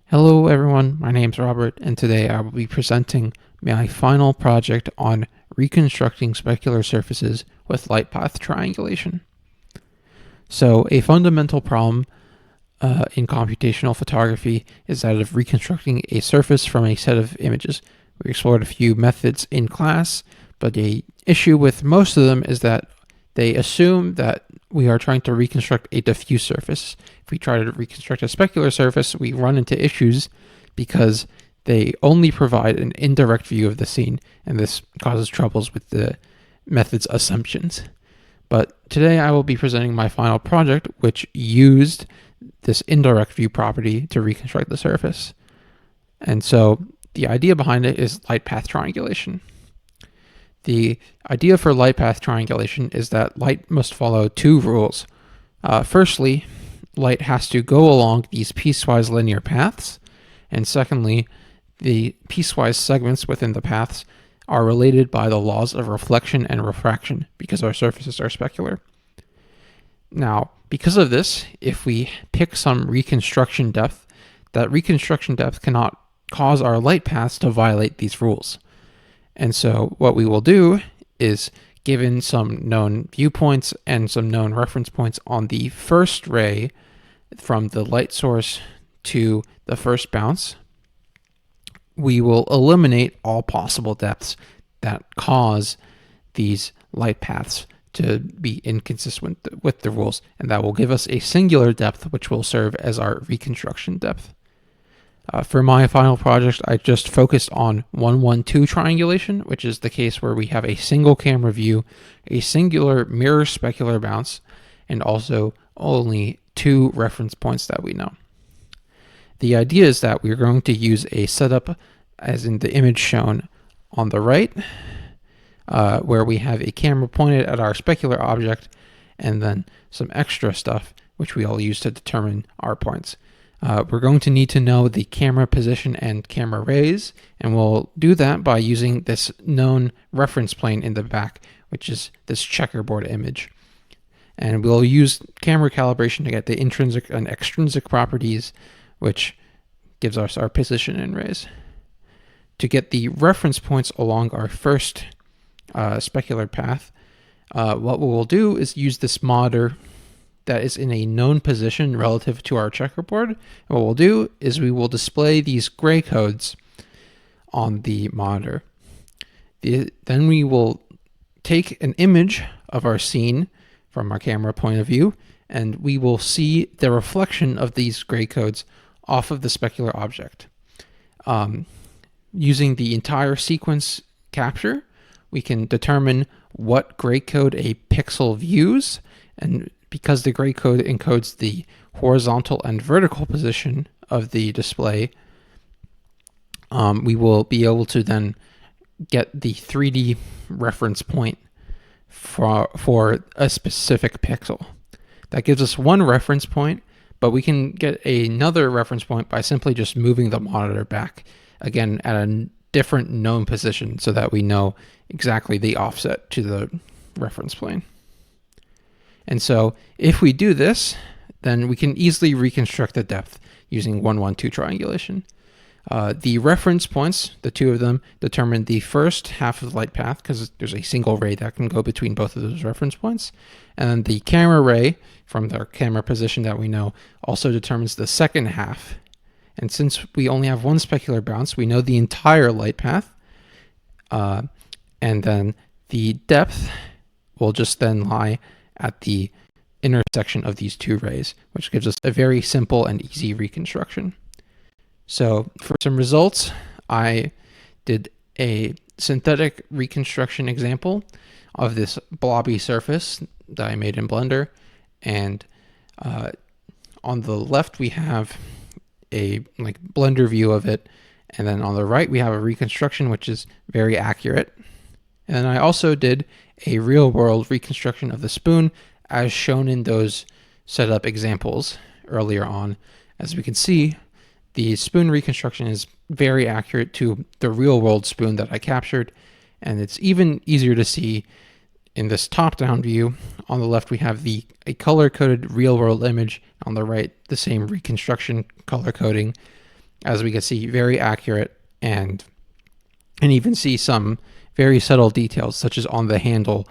Hello everyone, my name's Robert, and today I will be presenting my final project on reconstructing specular surfaces with light path triangulation. So a fundamental problem in computational photography is that of reconstructing a surface from a set of images. We explored a few methods in class, but the issue with most of them is that they assume that we are trying to reconstruct a diffuse surface. If we try to reconstruct a specular surface, we run into issues because they only provide an indirect view of the scene, and this causes troubles with the method's assumptions. But today I will be presenting my final project, which used this indirect view property to reconstruct the surface. And so the idea behind it is light path triangulation. The idea for light path triangulation is that light must follow two rules. Firstly, light has to go along these piecewise linear paths, and secondly, the piecewise segments within the paths are related by the laws of reflection and refraction because our surfaces are specular. Now, because of this, if we pick some reconstruction depth, that reconstruction depth cannot cause our light paths to violate these rules. And so what we will do is, given some known viewpoints and some known reference points on the first ray from the light source to the first bounce, we will eliminate all possible depths that cause these light paths to be inconsistent with the rules, and that will give us a singular depth which will serve as our reconstruction depth. For my final project, I just focused on 1-1-2 triangulation, which is the case where we have a single camera view, a singular mirror specular bounce, and also only two reference points that we know. The idea is that we're going to use a setup as in the image shown on the right, where we have a camera pointed at our specular object, and then some extra stuff which we all use to determine our points. We're going to need to know the camera position and camera rays, and we'll do that by using this known reference plane in the back, which is this checkerboard image. And we'll use camera calibration to get the intrinsic and extrinsic properties, which gives us our position and rays. To get the reference points along our first specular path, what we will do is use this monitor that is in a known position relative to our checkerboard. And what we'll do is we will display these gray codes on the monitor. Then we will take an image of our scene from our camera point of view, and we will see the reflection of these gray codes off of the specular object. Using the entire sequence capture, we can determine what gray code a pixel views, and because the gray code encodes the horizontal and vertical position of the display, we will be able to then get the 3D reference point for a specific pixel. That gives us one reference point, but we can get another reference point by simply just moving the monitor back, again, at a different known position so that we know exactly the offset to the reference plane. And so if we do this, then we can easily reconstruct the depth using 1-1-2 triangulation. The reference points, the two of them, determine the first half of the light path because there's a single ray that can go between both of those reference points. And then the camera ray from the camera position that we know also determines the second half. And since we only have one specular bounce, we know the entire light path. And then the depth will just then lie at the intersection of these two rays, which gives us a very simple and easy reconstruction. So for some results, I did a synthetic reconstruction example of this blobby surface that I made in Blender. And on the left, we have a Blender view of it. And then on the right, we have a reconstruction, which is very accurate. And then I also did a real world reconstruction of the spoon as shown in those setup examples earlier on. As we can see, the spoon reconstruction is very accurate to the real world spoon that I captured, and it's even easier to see in this top-down view. On the left we have a color-coded real world image, on the right the same reconstruction color coding, as we can see, very accurate, and even see some very subtle details, such as on the handle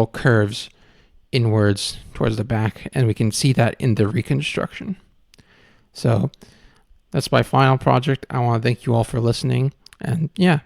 curves inwards towards the back, and we can see that in the reconstruction. So that's my final project. I want to thank you all for listening, and yeah,